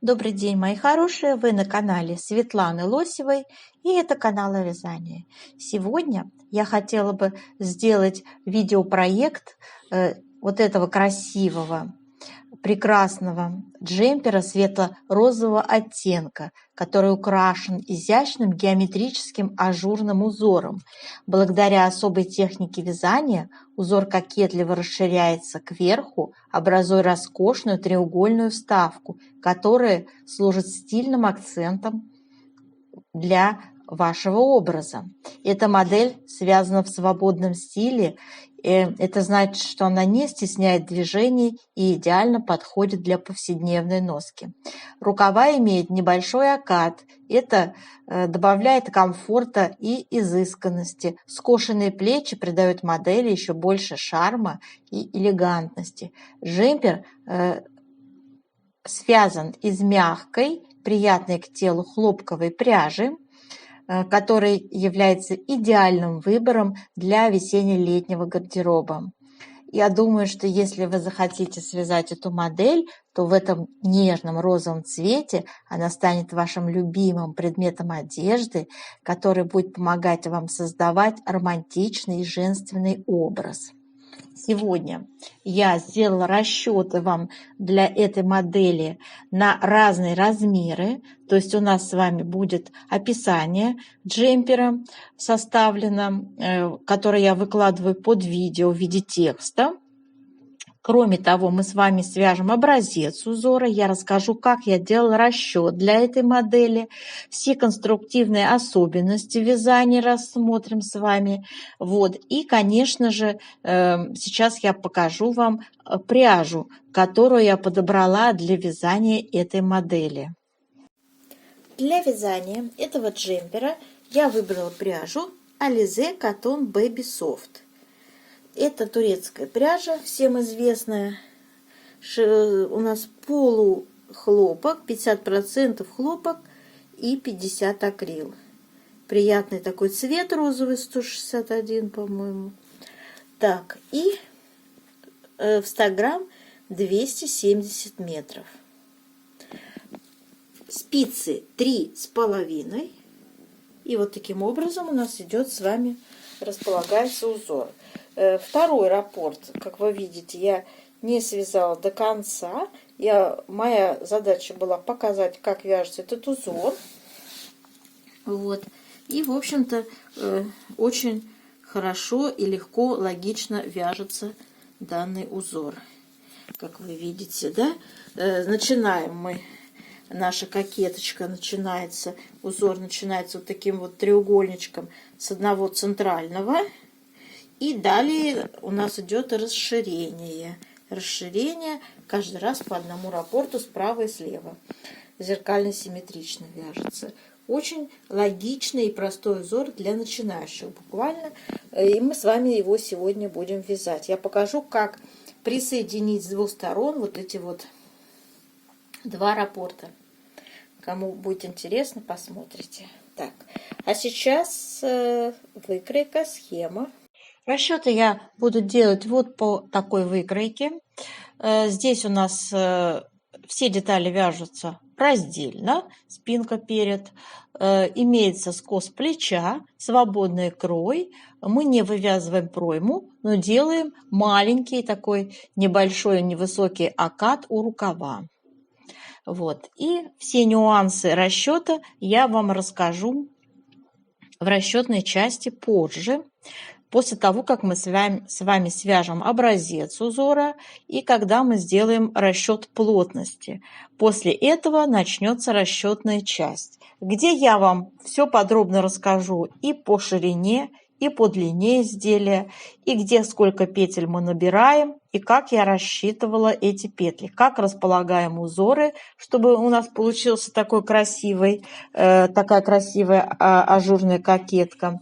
Добрый день, мои хорошие! Вы на канале Светланы Лосевой, и это канал о вязании. Сегодня я хотела бы сделать видеопроект вот этого красивого, прекрасного джемпера светло-розового оттенка, который украшен изящным геометрическим ажурным узором. Благодаря особой технике вязания узор кокетливо расширяется кверху, образуя роскошную треугольную вставку, которая служит стильным акцентом для вашего образа. Эта модель связана в свободном стиле. Это значит, что она не стесняет движений и идеально подходит для повседневной носки. Рукава имеют небольшой окат. Это добавляет комфорта и изысканности. Скошенные плечи придают модели еще больше шарма и элегантности. Джемпер связан из мягкой, приятной к телу хлопковой пряжи, который является идеальным выбором для весенне-летнего гардероба. Я думаю, что если вы захотите связать эту модель, то в этом нежном розовом цвете она станет вашим любимым предметом одежды, который будет помогать вам создавать романтичный и женственный образ. Сегодня я сделала расчеты вам для этой модели на разные размеры. То есть у нас с вами будет описание джемпера составлено, которое я выкладываю под видео в виде текста. Кроме того, мы с вами свяжем образец узора. Я расскажу, как я делала расчет для этой модели. Все конструктивные особенности вязания рассмотрим с вами. Вот. И, конечно же, сейчас я покажу вам пряжу, которую я подобрала для вязания этой модели. Для вязания этого джемпера я выбрала пряжу Alize Cotton Baby Soft. Это турецкая пряжа, всем известная. У нас полухлопок, 50% хлопок и 50 акрил. Приятный такой цвет розовый, 161, по-моему. Так, и в 100 грамм 270 метров. Спицы 3,5. И вот таким образом у нас идет с вами, располагается узор. Второй раппорт, как вы видите, я не связала до конца. Моя задача была показать, как вяжется этот узор. Вот. И, в общем-то, очень хорошо и легко, логично вяжется данный узор. Как вы видите, да? Начинаем мы. Наша кокеточка начинается, узор начинается вот таким вот треугольничком с одного центрального. И далее у нас идет расширение. Расширение каждый раз по одному раппорту справа и слева. Зеркально-симметрично вяжется. Очень логичный и простой узор для начинающих буквально. И мы с вами его сегодня будем вязать. Я покажу, как присоединить с двух сторон вот эти вот два раппорта. Кому будет интересно, посмотрите. Так, а сейчас выкройка, схема. Расчеты я буду делать вот по такой выкройке. Здесь у нас все детали вяжутся раздельно, спинка перед. Имеется скос плеча, свободный крой. Мы не вывязываем пройму, но делаем маленький такой небольшой невысокий окат у рукава. Вот. И все нюансы расчета я вам расскажу в расчетной части позже, после того, как мы с вами свяжем образец узора и когда мы сделаем расчет плотности. После этого начнется расчетная часть, где я вам все подробно расскажу и по ширине, и по длине изделия, и где сколько петель мы набираем, и как я рассчитывала эти петли, как располагаем узоры, чтобы у нас получился такая красивая ажурная кокетка.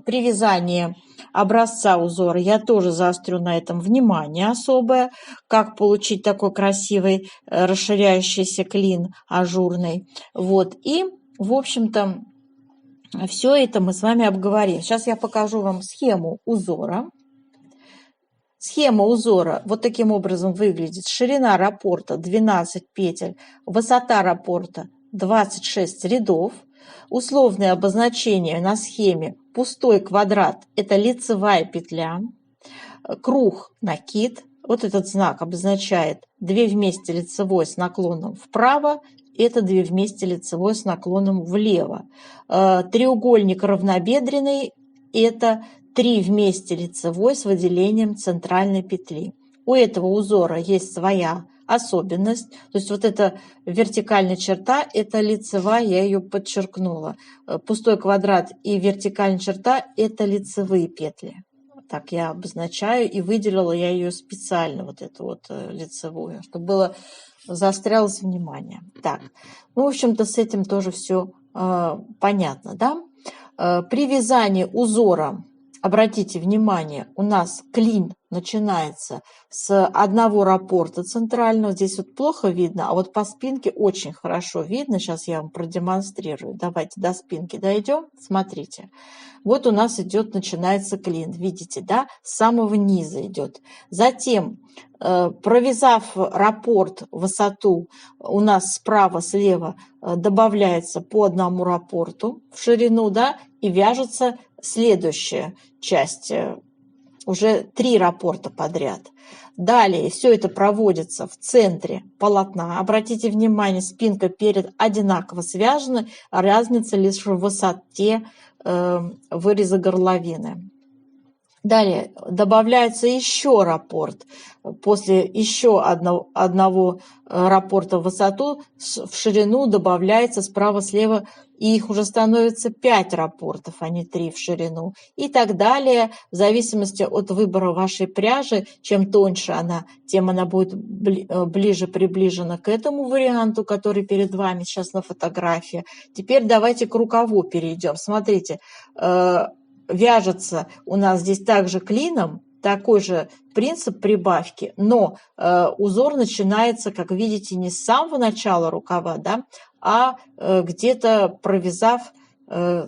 При вязании образца узора я тоже заострю на этом внимание особое, как получить такой красивый расширяющийся клин ажурный. Вот. И, в общем-то, все это мы с вами обговорим. Сейчас я покажу вам схему узора. Схема узора вот таким образом выглядит. Ширина раппорта 12 петель, высота раппорта 26 рядов. Условное обозначение на схеме: пустой квадрат – это лицевая петля, круг – накид. Вот этот знак обозначает 2 вместе лицевой с наклоном вправо, это 2 вместе лицевой с наклоном влево. Треугольник равнобедренный – это 3 вместе лицевой с выделением центральной петли. У этого узора есть своя особенность. То есть вот эта вертикальная черта – это лицевая, я ее подчеркнула. Пустой квадрат и вертикальная черта – это лицевые петли. Так я обозначаю, и выделила я ее специально, вот эту вот лицевую, чтобы было заострялось внимание. Так, ну, в общем-то, с этим тоже все понятно, да? При вязании узора, обратите внимание, у нас клин начинается с одного раппорта центрального. Здесь вот плохо видно, а вот по спинке очень хорошо видно. Сейчас я вам продемонстрирую. Давайте до спинки дойдем. Смотрите. Вот у нас идет, начинается клин. Видите, да? С самого низа идет. Затем, провязав раппорт, высоту, у нас справа-слева добавляется по одному раппорту в ширину, да, и вяжется следующая часть, уже 3 раппорта подряд. Далее все это проводится в центре полотна. Обратите внимание, спинка перед одинаково связана, разница лишь в высоте выреза горловины. Далее добавляется еще раппорт. После еще одного раппорта в высоту, в ширину добавляется справа-слева, и их уже становится 5 раппортов, а не 3 в ширину. И так далее, в зависимости от выбора вашей пряжи. Чем тоньше она, тем она будет ближе приближена к этому варианту, который перед вами сейчас на фотографии. Теперь давайте к рукаву перейдем. Смотрите, вяжется у нас здесь также клином, такой же принцип прибавки, но узор начинается, как видите, не с самого начала рукава, да, а где-то провязав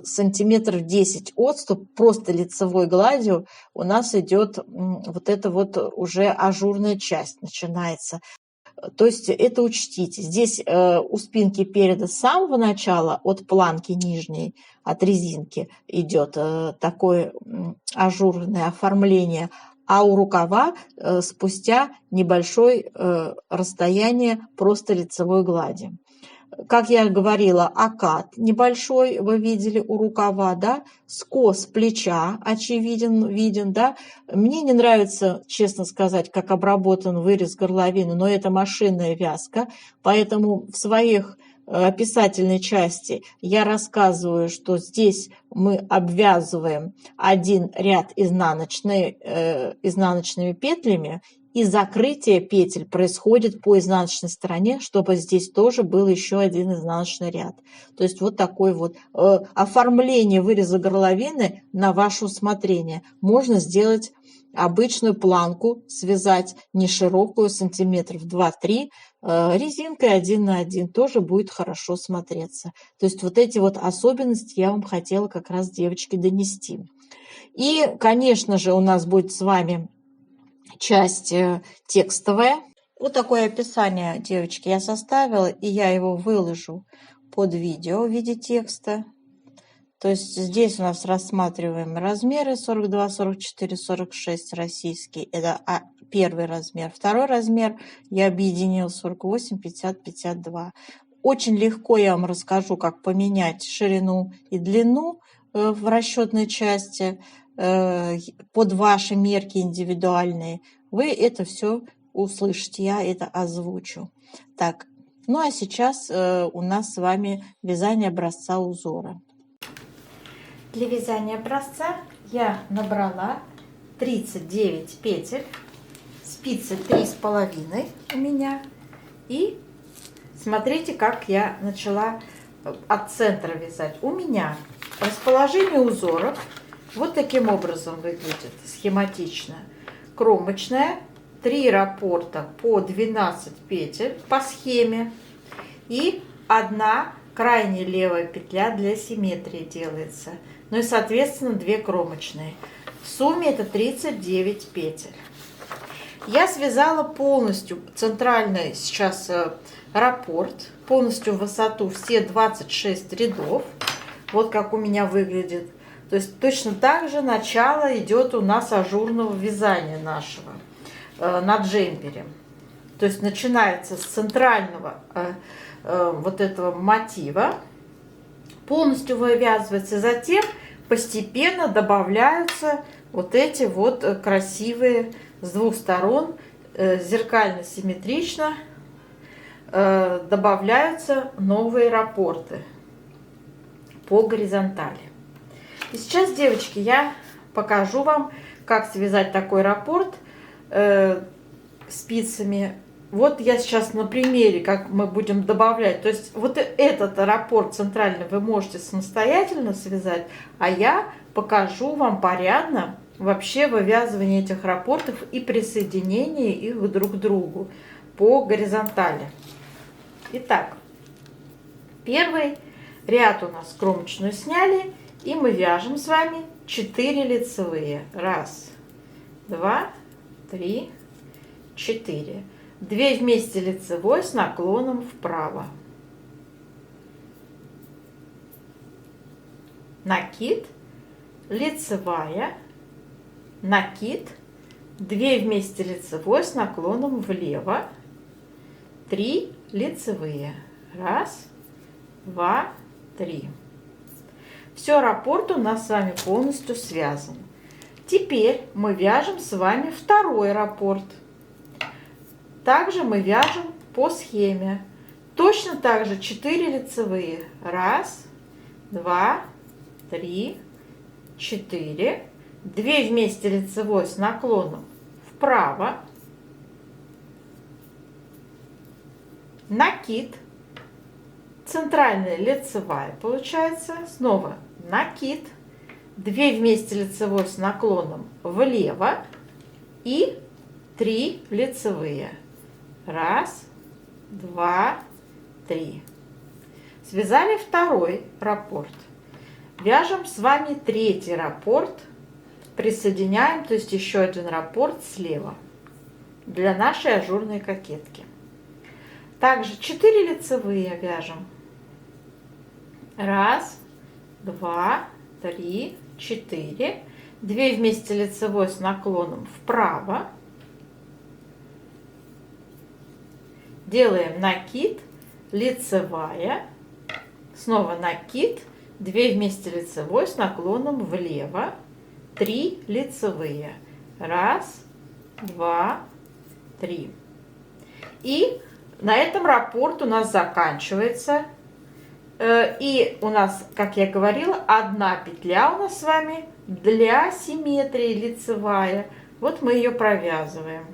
сантиметров 10 отступ, просто лицевой гладью у нас идет вот эта вот уже ажурная часть начинается. То есть это учтите. Здесь у спинки переда с самого начала, от планки нижней, от резинки идет такое ажурное оформление, а у рукава спустя небольшое расстояние просто лицевой глади. Как я говорила, окат небольшой вы видели у рукава, да, скос плеча виден, да. Мне не нравится, честно сказать, как обработан вырез горловины, но это машинная вязка, поэтому в своих описательной части я рассказываю, что здесь мы обвязываем один ряд изнаночными петлями, и закрытие петель происходит по изнаночной стороне, чтобы здесь тоже был еще один изнаночный ряд. То есть вот такое вот оформление выреза горловины на ваше усмотрение. Можно сделать обычную планку, связать не широкую, сантиметров 2-3, резинкой 1 на 1, тоже будет хорошо смотреться. То есть вот эти вот особенности я вам хотела как раз, девочки, донести. И, конечно же, у нас будет с вами часть текстовая. Вот такое описание, девочки, я составила, и я его выложу под видео в виде текста. То есть здесь у нас рассматриваем размеры 42, 44, 46 российский. Это первый размер. Второй размер я объединил 48, 50, 52. Очень легко я вам расскажу, как поменять ширину и длину в расчетной части под ваши мерки индивидуальные. Вы это все услышите, я это озвучу. Так, ну а сейчас у нас с вами вязание образца узора. Для вязания образца я набрала 39 петель, спицы 3,5 у меня. И смотрите, как я начала от центра вязать. У меня расположение узоров вот таким образом выглядит схематично. Кромочная, 3 раппорта по 12 петель по схеме и 1 крайняя левая петля для симметрии делается. Ну и, соответственно, 2 кромочные. В сумме это 39 петель. Я связала полностью центральный сейчас раппорт, полностью в высоту все 26 рядов. Вот как у меня выглядит. То есть точно так же начало идет у нас ажурного вязания нашего на джемпере. То есть начинается с центрального вот этого мотива, полностью вывязывается, затем постепенно добавляются вот эти вот красивые с двух сторон зеркально симметрично добавляются новые раппорты по горизонтали. И сейчас, девочки, я покажу вам, как связать такой раппорт спицами. Вот я сейчас на примере, как мы будем добавлять. То есть вот этот раппорт центральный вы можете самостоятельно связать, а я покажу вам порядно вообще вывязывание этих раппортов и присоединение их друг к другу по горизонтали. Итак, первый ряд у нас кромочную сняли, и мы вяжем с вами 4 лицевые. 1, 2, 3, 4. 2 вместе лицевой с наклоном вправо. Накид, лицевая, накид, 2 вместе лицевой с наклоном влево, 3 лицевые. 1, 2, 3. Все, раппорт у нас с вами полностью связан. Теперь мы вяжем с вами второй раппорт. Также мы вяжем по схеме. Точно так же 4 лицевые. 1, 2, 3, 4. 2 вместе лицевой с наклоном вправо. Накид. Центральная лицевая получается. Снова накид. 2 вместе лицевой с наклоном влево. И 3 лицевые. 1, 2, 3. Связали второй раппорт. Вяжем с вами третий раппорт. Присоединяем, то есть еще один раппорт слева для нашей ажурной кокетки. Также 4 лицевые вяжем. 1, 2, 3, 4. 2 вместе лицевой с наклоном вправо. Делаем накид, лицевая, снова накид, 2 вместе лицевой с наклоном влево, 3 лицевые. 1, 2, 3. И на этом раппорт у нас заканчивается. И у нас, как я говорила, одна петля у нас с вами для симметрии лицевая. Вот мы ее провязываем.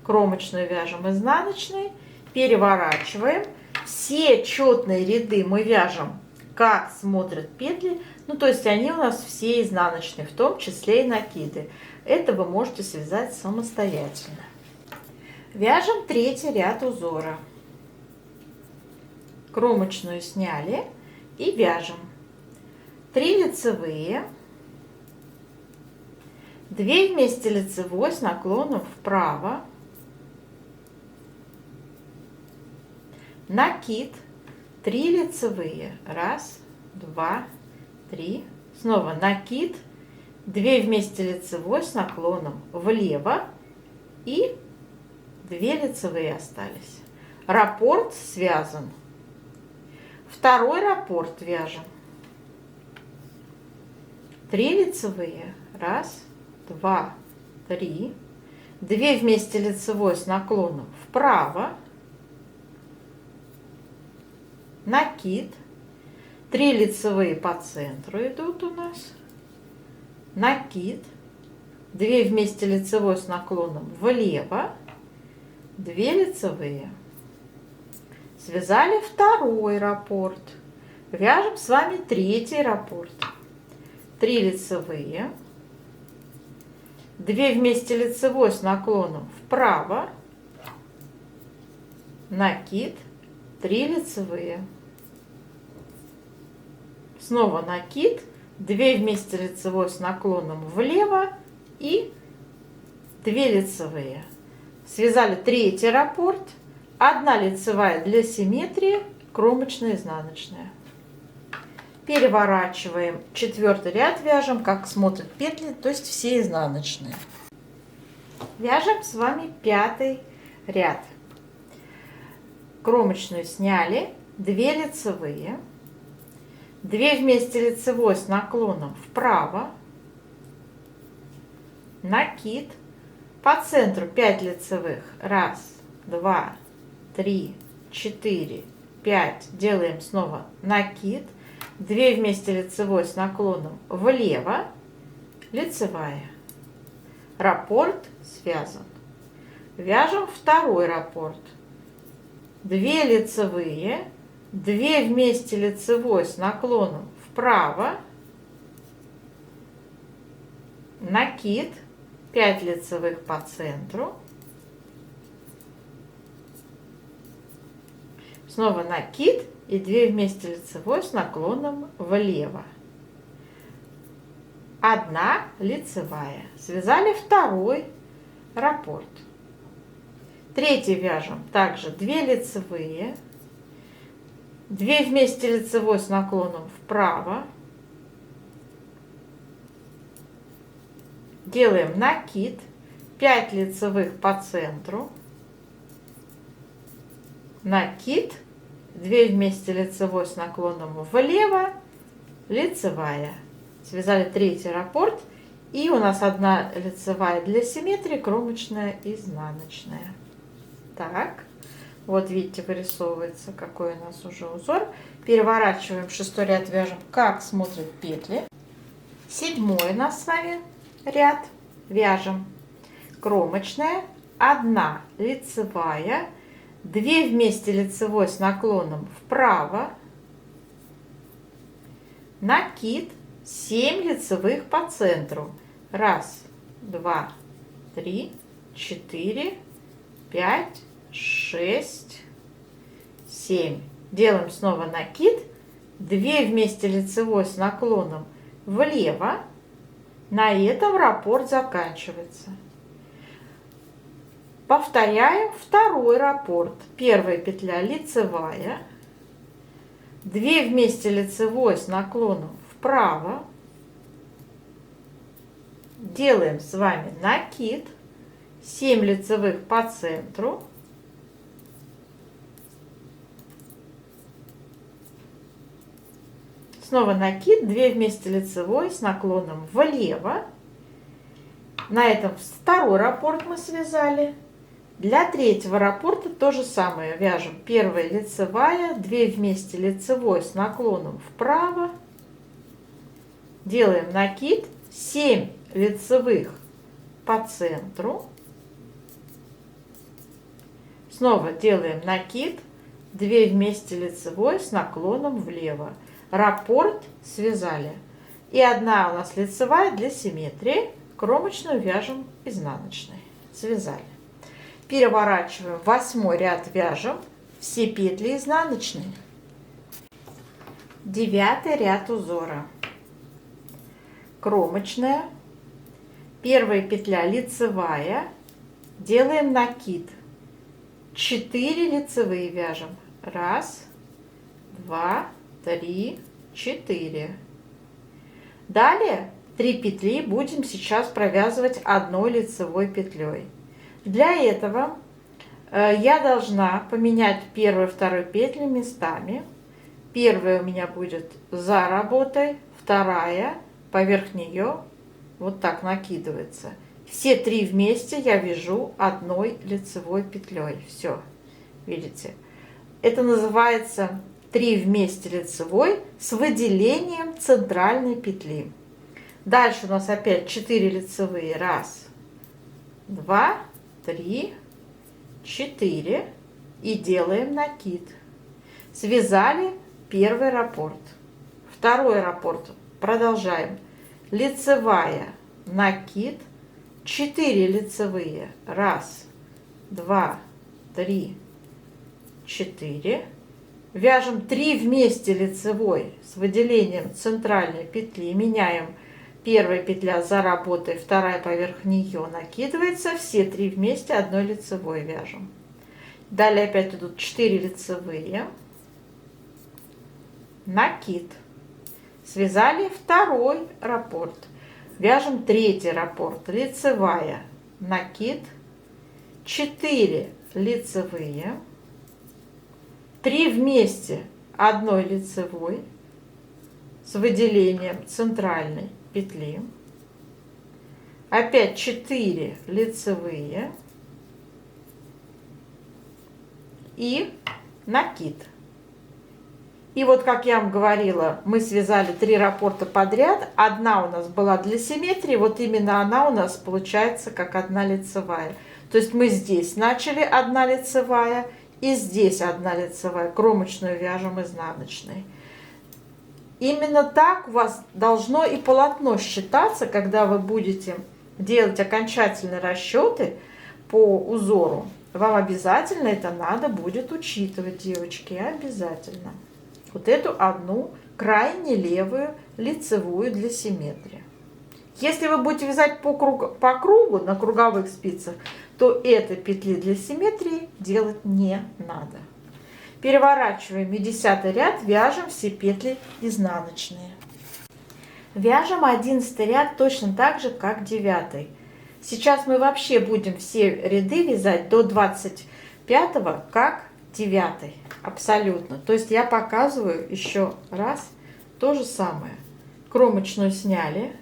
Кромочную вяжем изнаночной. Переворачиваем. Все четные ряды мы вяжем, как смотрят петли. Ну, то есть они у нас все изнаночные, в том числе и накиды. Это вы можете связать самостоятельно. Вяжем третий ряд узора. Кромочную сняли и вяжем 3 лицевые, 2 вместе лицевой с наклоном вправо, накид, 3 лицевые, 1, 2, 3, снова накид, 2 вместе лицевой с наклоном влево и 2 лицевые остались. Раппорт связан. Второй раппорт вяжем. 3 лицевые, 1, 2, 3, 2 вместе лицевой с наклоном вправо, накид, 3 лицевые по центру идут у нас, накид, 2 вместе лицевой с наклоном влево, 2 лицевые. Связали второй раппорт. Вяжем с вами третий раппорт. 3 лицевые, 2 вместе лицевой с наклоном вправо, накид, 3 лицевые. Снова накид, 2 вместе лицевой с наклоном влево и 2 лицевые. Связали третий раппорт. 1 лицевая для симметрии, кромочная, изнаночная. Переворачиваем 4-й ряд, вяжем, как смотрят петли, то есть все изнаночные. Вяжем с вами 5-й ряд. Кромочную сняли, 2 лицевые, 2 вместе лицевой с наклоном вправо, накид, по центру 5 лицевых, 1, 2, 3, 4, 5, делаем снова накид, 2 вместе лицевой с наклоном влево, лицевая. Раппорт связан. Вяжем 2-й раппорт. 2 лицевые, 2 вместе лицевой с наклоном вправо, накид, 5 лицевых по центру, снова накид и 2 вместе лицевой с наклоном влево. 1 лицевая. Связали 2-й раппорт. 3-й вяжем также 2 лицевые, 2 вместе лицевой с наклоном вправо, делаем накид, 5 лицевых по центру, накид, 2 вместе лицевой с наклоном влево, лицевая. Связали 3-й раппорт, и у нас 1 лицевая для симметрии, кромочная, изнаночная. Так, вот видите, вырисовывается, какой у нас уже узор. Переворачиваем 6-й ряд, вяжем, как смотрят петли. 7-й у нас с вами ряд, вяжем кромочная, 1 лицевая, 2 вместе лицевой с наклоном вправо, накид, 7 лицевых по центру, 1, 2, 3, 4, 5, 6, 7. Делаем снова накид, 2 вместе лицевой с наклоном влево. На этом раппорт заканчивается. Повторяем 2-й раппорт. 1-я петля лицевая, 2 вместе лицевой с наклоном вправо, делаем с вами накид, 7 лицевых по центру, снова накид, 2 вместе лицевой с наклоном влево. На этом 2-й раппорт мы связали. Для 3-го раппорта то же самое. Вяжем 1-я лицевая, 2 вместе лицевой с наклоном вправо, делаем накид, 7 лицевых по центру, снова делаем накид, 2 вместе лицевой с наклоном влево. Раппорт связали. И 1 у нас лицевая для симметрии, кромочную вяжем изнаночной. Связали. Переворачиваем 8-й ряд, вяжем все петли изнаночные. 9-й ряд узора. Кромочная, 1-я петля лицевая, делаем накид, 4 лицевые вяжем, 1, 2, 3, 4. Далее 3 петли будем сейчас провязывать 1 лицевой петлей. Для этого я должна поменять 1-ю и 2-ю петли местами. 1-я у меня будет за работой, 2-я поверх нее вот так накидывается. Все 3 вместе я вяжу 1 лицевой петлей. Все, видите? Это называется 3 вместе лицевой с выделением центральной петли. Дальше у нас опять 4 лицевые. 1, 2, 3, 4. И делаем накид. Связали 1-й раппорт. 2-й раппорт продолжаем. Лицевая, накид, 4 лицевые. 1, 2, 3, 4. Вяжем 3 вместе лицевой с выделением центральной петли. Меняем первая петля за работой, вторая поверх нее накидывается, все 3 вместе одной лицевой вяжем. Далее опять идут 4 лицевые, накид, связали второй раппорт, вяжем третий раппорт, лицевая, накид, 4 лицевые, 3 вместе одной лицевой с выделением центральной петли, опять 4 лицевые и накид. И вот, как я вам говорила, мы связали 3 раппорта подряд. Одна у нас была для симметрии, вот именно она у нас получается как одна лицевая. То есть мы здесь начали одна лицевая и здесь одна лицевая. Кромочную вяжем изнаночной. Именно так у вас должно и полотно считаться, когда вы будете делать окончательные расчеты по узору. Вам обязательно это надо будет учитывать, девочки, обязательно. Вот эту одну крайне левую лицевую для симметрии. Если вы будете вязать по кругу на круговых спицах, то этой петли для симметрии делать не надо. Переворачиваем и 10 ряд, вяжем все петли изнаночные. Вяжем 11 ряд точно так же, как 9. Сейчас мы вообще будем все ряды вязать до 25, как 9. Абсолютно. То есть я показываю еще раз то же самое. Кромочную сняли.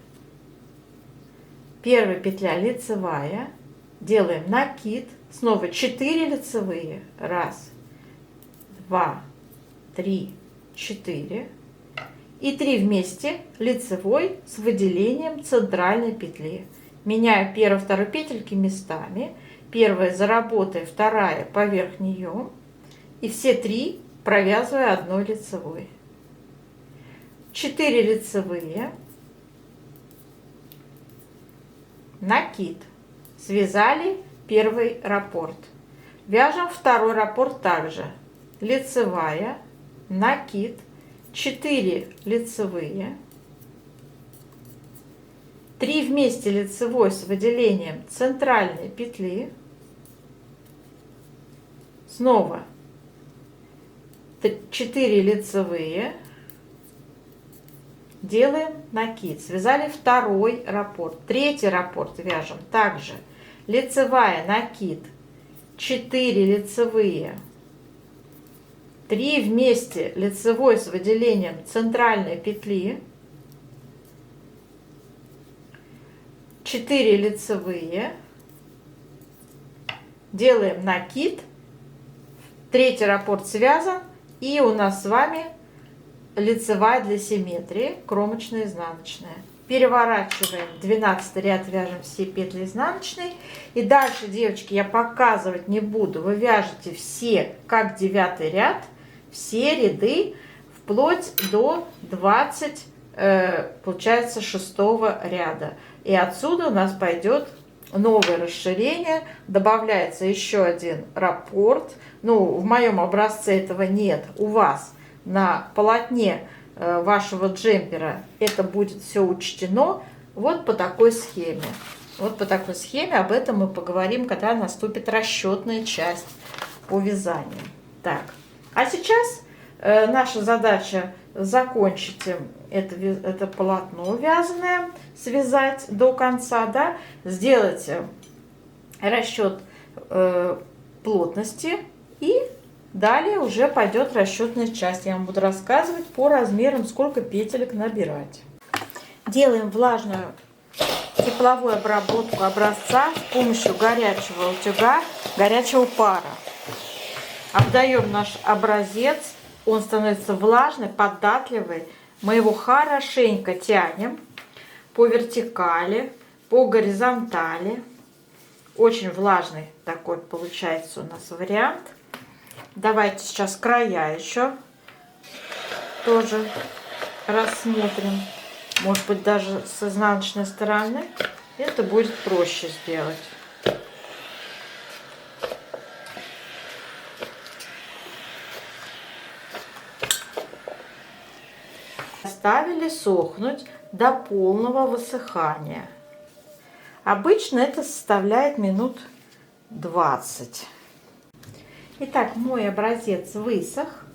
Первая петля лицевая. Делаем накид. Снова 4 лицевые. 1, 2, 3, 4. И 3 вместе лицевой с выделением центральной петли. Меняю первую, вторую петельки местами. Первая за работой, вторая поверх нее. И все 3 провязываю одной лицевой. 4 лицевые. Накид. Связали первый раппорт. Вяжем второй раппорт также. Лицевая, накид, 4 лицевые, 3 вместе лицевой с выделением центральной петли, снова 4 лицевые, делаем накид, связали второй раппорт, третий раппорт вяжем также лицевая, накид, 4 лицевые, 3 вместе лицевой с выделением центральной петли, 4 лицевые, делаем накид, третий раппорт связан, и у нас с вами лицевая для симметрии, кромочная, изнаночная. Переворачиваем 12 ряд, вяжем все петли изнаночные. И дальше, девочки, я показывать не буду. Вы вяжете все, как 9 ряд, все ряды вплоть до 20, получается, 6 ряда. И отсюда у нас пойдет новое расширение, добавляется еще один раппорт. Ну, в моем образце этого нет, у вас на полотне вашего джемпера это будет все учтено вот по такой схеме. Вот по такой схеме, об этом мы поговорим, когда наступит расчетная часть по вязанию. Так, а сейчас наша задача закончить это полотно вязаное, связать до конца, да, сделать расчет плотности, и далее уже пойдет расчетная часть. Я вам буду рассказывать по размерам, сколько петелек набирать. Делаем влажную тепловую обработку образца с помощью горячего утюга, горячего пара. Обдаем наш образец, он становится влажный, податливый. Мы его хорошенько тянем по вертикали, по горизонтали. Очень влажный такой получается у нас вариант. Давайте сейчас края еще тоже рассмотрим. Может быть, даже с изнаночной стороны это будет проще сделать. оставили сохнуть до полного высыхания. Обычно это составляет минут 20. Итак, мой образец высох.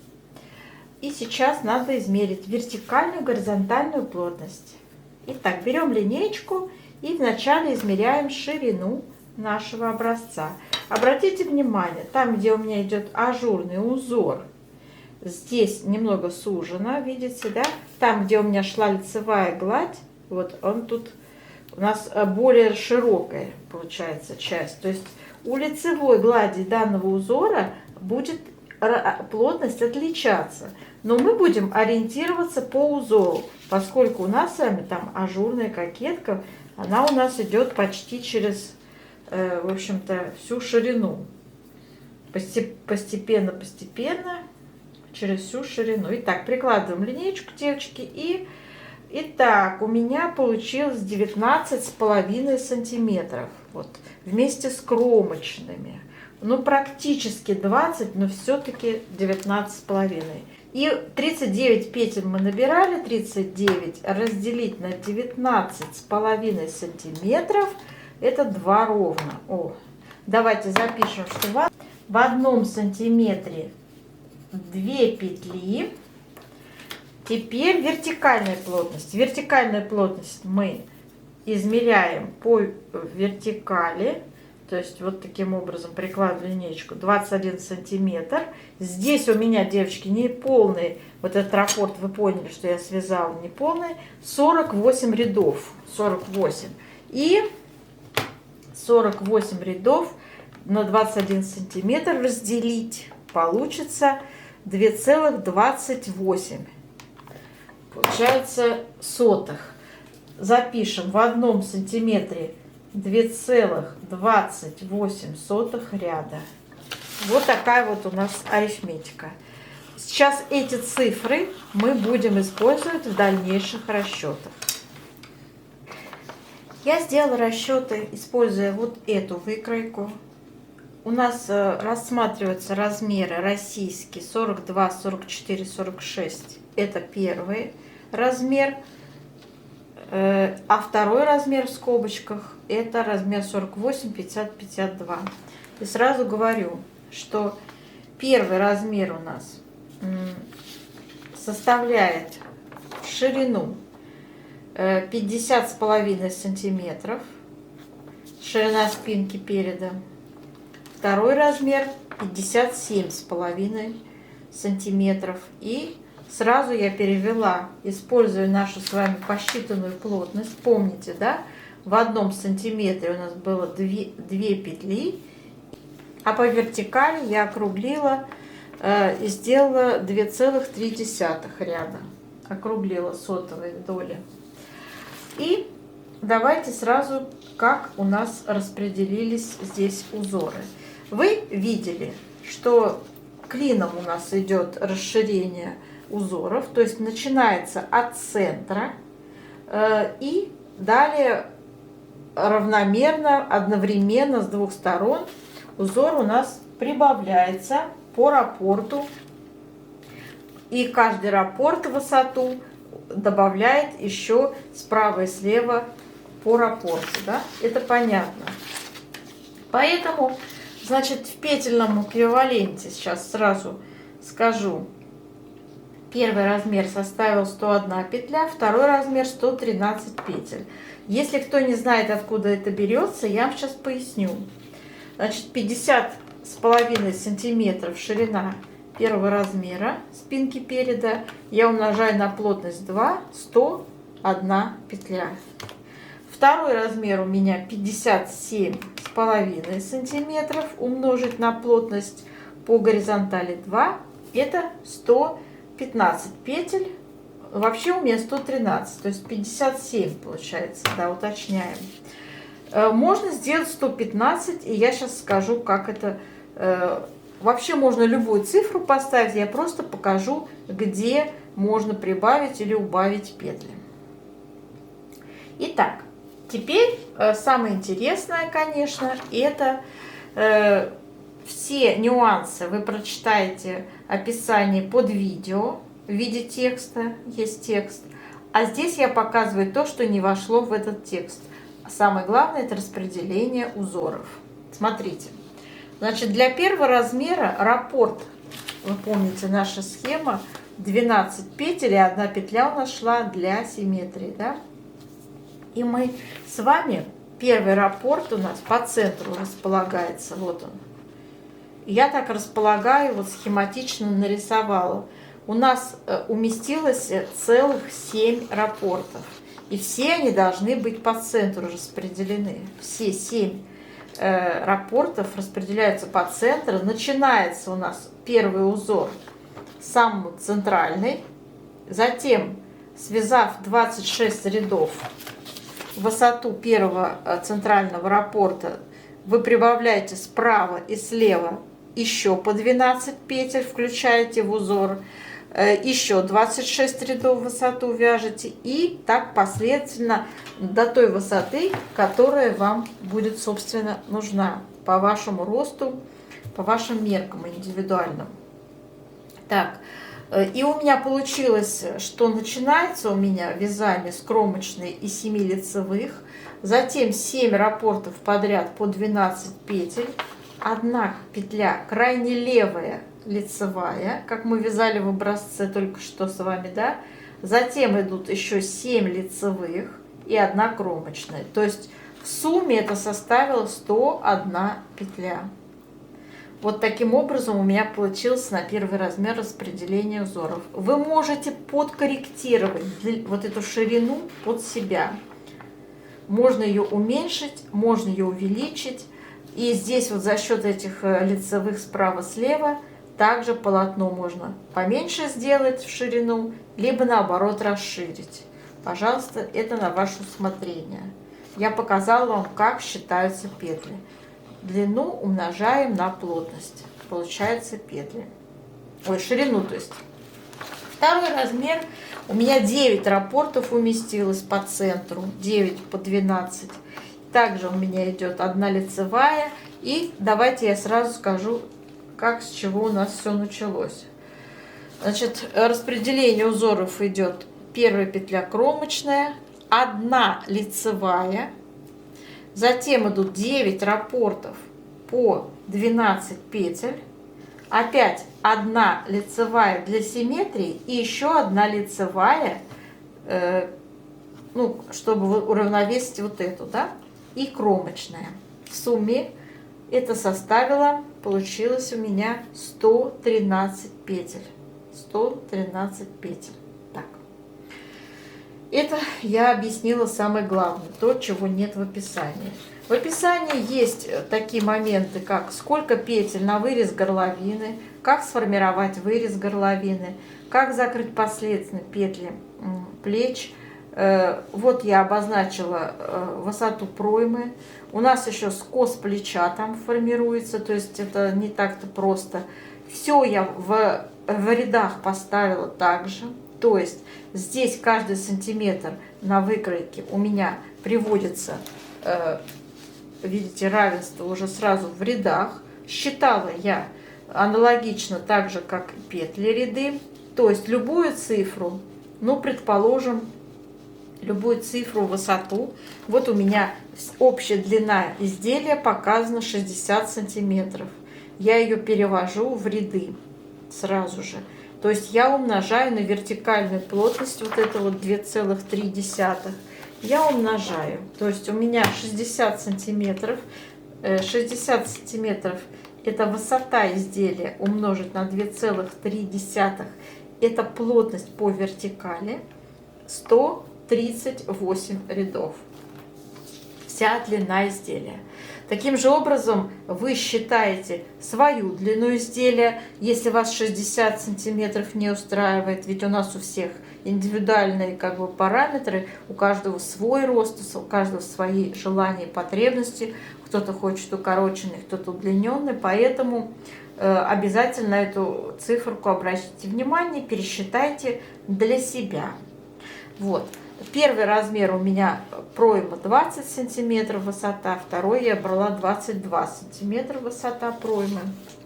И сейчас надо измерить вертикальную, горизонтальную плотность. Итак, берем линеечку и вначале измеряем ширину нашего образца. Обратите внимание, там, где у меня идет ажурный узор, здесь немного сужено, видите, да? Там, где у меня шла лицевая гладь, вот он тут у нас более широкая получается часть. То есть у лицевой глади данного узора будет плотность отличаться. Но мы будем ориентироваться по узору, поскольку у нас с вами там ажурная кокетка, она у нас идет почти через, в общем-то, всю ширину. Постепенно через всю ширину. Итак, прикладываем линеечку, девочки. Итак, у меня получилось 19,5 сантиметров. Вот, вместе с кромочными. Ну, практически 20, но все-таки 19,5. И 39 петель мы набирали, 39 разделить на 19,5 сантиметров, это 2 ровно. О, давайте запишем, что в одном сантиметре 2 петли. Теперь вертикальная плотность. Вертикальную плотность мы измеряем по вертикали. То есть вот таким образом прикладываю линеечку 21 сантиметр. Здесь у меня, девочки, не полный, вот этот раппорт, вы поняли, что я связала не полный, 48 рядов, 48. И 48 рядов на 21 сантиметр разделить, получится 2,28. Получается сотых. Запишем в одном сантиметре 2,28 ряда. Вот такая вот у нас арифметика. Сейчас эти цифры мы будем использовать в дальнейших расчетах. Я сделала расчеты, используя вот эту выкройку. У нас рассматриваются размеры российские 42, 44, 46. Это первый размер. А второй размер в скобочках это размер 48, 50, 52. И сразу говорю, что первый размер у нас составляет ширину 50,5 сантиметров, ширина спинки переда. Второй размер 57,5 сантиметров. И сразу я перевела, используя нашу с вами посчитанную плотность. Помните, да? В одном сантиметре у нас было 2 петли, а по вертикали я округлила и сделала 2,3 ряда. Округлила сотовые доли. И давайте сразу, как у нас распределились здесь узоры. Вы видели, что клином у нас идет расширение узоров, то есть начинается от центра и далее равномерно, одновременно с двух сторон узор у нас прибавляется по раппорту, и каждый раппорт в высоту добавляет еще справа и слева по раппорту, да? Это понятно. Поэтому, значит, в петельном эквиваленте сейчас сразу скажу. Первый размер составил 101 петля, второй размер 113 петель. Если кто не знает, откуда это берется, я вам сейчас поясню. Значит, 50,5 сантиметров ширина первого размера спинки переда. Я умножаю на плотность 2, 101 петля. Второй размер у меня 57,5 сантиметров. Умножить на плотность по горизонтали 2, это 115 петель. Вообще у меня 113, то есть 57 получается, да, уточняем. Можно сделать 115, и я сейчас скажу, как это... Вообще можно любую цифру поставить, я просто покажу, где можно прибавить или убавить петли. Итак, теперь самое интересное, конечно, это все нюансы вы прочитаете описание под видео. в виде текста, есть текст. А здесь я показываю то, что не вошло в этот текст. Самое главное – это распределение узоров. Смотрите. Значит, для первого размера раппорт, вы помните, наша схема, 12 петель и 1 петля у нас шла для симметрии, да? И мы с вами, первый раппорт у нас по центру располагается, вот он. Я так располагаю, вот схематично нарисовала. У нас уместилось целых 7 раппортов. И все они должны быть по центру распределены. Все 7 раппортов распределяются по центру. Начинается у нас первый узор самый центральный. Затем, связав 26 рядов, высоту первого центрального раппорта вы прибавляете справа и слева еще по 12 петель, включаете в узор. Еще 26 рядов в высоту вяжете, и так последовательно до той высоты, которая вам будет, собственно, нужна по вашему росту, по вашим меркам индивидуальным. Так, и у меня получилось, что начинается у меня вязание с кромочной и 7 лицевых, затем 7 раппортов подряд по 12 петель, 1 петля крайне левая лицевая, как мы вязали в образце только что с вами, да. Затем идут еще 7 лицевых и 1 кромочная. То есть в сумме это составило 101 петля. Вот таким образом у меня получилось на первый размер распределение узоров. Вы можете подкорректировать вот эту ширину под себя. Можно ее уменьшить, можно ее увеличить. И здесь вот за счет этих лицевых справа-слева также полотно можно поменьше сделать в ширину, либо наоборот расширить. Пожалуйста, это на ваше усмотрение. Я показала вам, как считаются петли. Длину умножаем на плотность. Получается петли. Ой, ширину, то есть. Второй размер. У меня 9 раппортов уместилось по центру. 9 по 12. Также у меня идет 1 лицевая. И давайте я сразу скажу, как, с чего у нас все началось. Значит, распределение узоров идет: первая петля кромочная, 1 лицевая, затем идут 9 раппортов по 12 петель, опять 1 лицевая для симметрии и еще 1 лицевая, ну, чтобы уравновесить вот эту, да, и кромочная. В сумме это составило, получилось у меня 113 петель. 113 петель. Так. Это я объяснила самое главное, то, чего нет в описании. В описании есть такие моменты, как сколько петель на вырез горловины, как сформировать вырез горловины, как закрыть последовательно петли плеч. Вот я обозначила высоту проймы. У нас еще скос плеча там формируется, то есть это не так-то просто. Все я в рядах поставила также. То есть здесь каждый сантиметр на выкройке у меня приводится, видите, равенство уже сразу в рядах. Считала я аналогично так же, как и петли ряды. То есть любую цифру, ну, предположим, любую цифру, высоту. Вот у меня общая длина изделия показана 60 сантиметров. Я ее перевожу в ряды сразу же. То есть я умножаю на вертикальную плотность, вот это вот 2,3. Я умножаю. То есть у меня 60 сантиметров. 60 сантиметров это высота изделия умножить на 2,3. Это плотность по вертикали. 138 рядов. Вся длина изделия. Таким же образом вы считаете свою длину изделия, если вас 60 сантиметров не устраивает, ведь у нас у всех индивидуальные как бы параметры, у каждого свой рост, у каждого свои желания и потребности, кто-то хочет укороченный, кто-то удлиненный, поэтому обязательно на эту циферку обратите внимание, пересчитайте для себя. Вот. Первый размер у меня пройма 20 сантиметров высота, второй я брала 22 сантиметра высота проймы.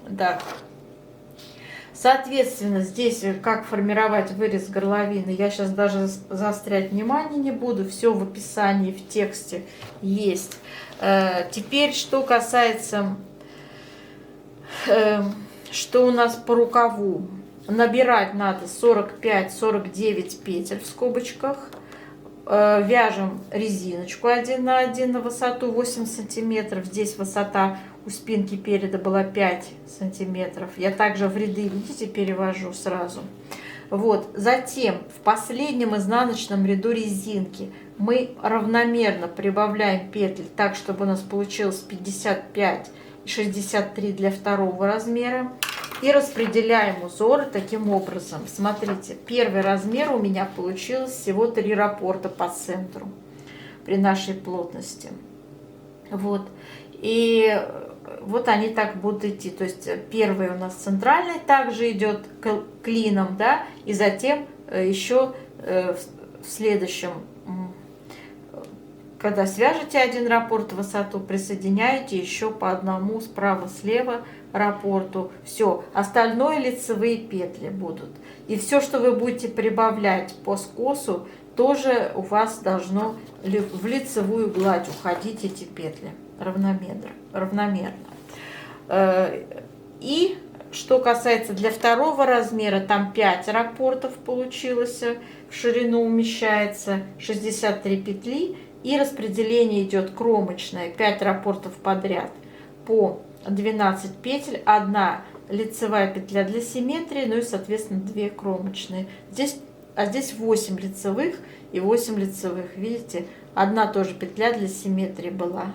Да. Соответственно, здесь как формировать вырез горловины, я сейчас даже заострять внимание не буду, все в описании, в тексте есть. Теперь, что касается, что у нас по рукаву. Набирать надо 45-49 петель в скобочках. Вяжем резиночку 1 на 1 на высоту 8 сантиметров. Здесь высота у спинки переда была 5 сантиметров. Я также в ряды, видите, перевожу сразу. Вот. Затем в последнем изнаночном ряду резинки мы равномерно прибавляем петель так, чтобы у нас получилось 55 и 63 для второго размера. И распределяем узоры таким образом. Смотрите, первый размер у меня получилось всего 3 раппорта по центру при нашей плотности. Вот. И вот они так будут идти. То есть первый у нас центральный также идет клином, да, и затем еще в следующем, когда свяжете один раппорт в высоту, присоединяете еще по одному справа-слева раппорту. Все, остальное лицевые петли будут. И все, что вы будете прибавлять по скосу, тоже у вас должно в лицевую гладь уходить эти петли равномерно. И что касается для второго размера, там 5 раппортов получилось, в ширину умещается 63 петли. И распределение идет кромочное, 5 раппортов подряд по 12 петель, 1 лицевая петля для симметрии, ну и, соответственно, 2 кромочные. Здесь 8 лицевых и 8 лицевых, видите? 1 тоже петля для симметрии была,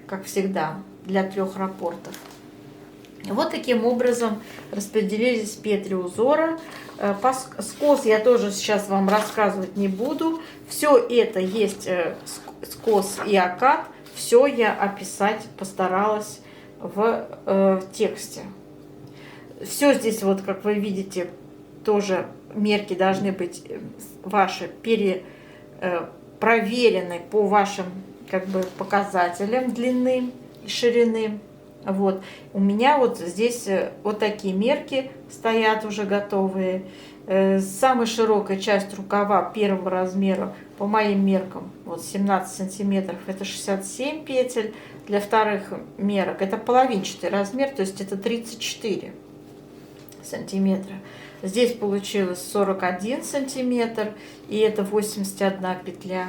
как всегда, для 3 раппортов. Вот таким образом распределились петли узора. Скос я тоже сейчас вам рассказывать не буду. Все это есть, скос и окат. Все я описать постаралась в тексте. Все здесь, вот как вы видите, тоже мерки должны быть ваши проверены по вашим показателям длины и ширины. Вот. У меня вот здесь вот такие мерки стоят уже готовые. Самая широкая часть рукава первого размера по моим меркам, вот 17 сантиметров, это 67 петель. Для вторых мерок это половинчатый размер, то есть это 34 сантиметра. Здесь получилось 41 сантиметр, и это 81 петля.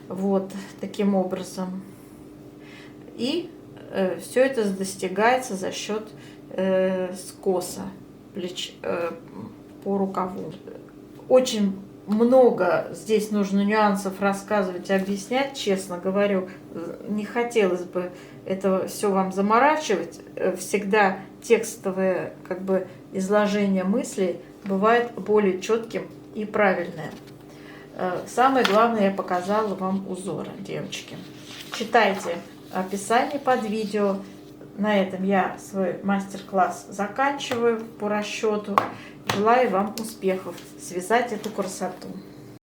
Вот таким образом. И все это достигается за счет скоса по рукаву. Очень много здесь нужно нюансов рассказывать, объяснять, честно говорю. Не хотелось бы это все вам заморачивать. Всегда текстовое изложение мыслей бывает более четким и правильным. Самое главное, я показала вам узоры, девочки. Читайте описание под видео. На этом я свой мастер-класс заканчиваю по расчету. Желаю вам успехов связать эту красоту.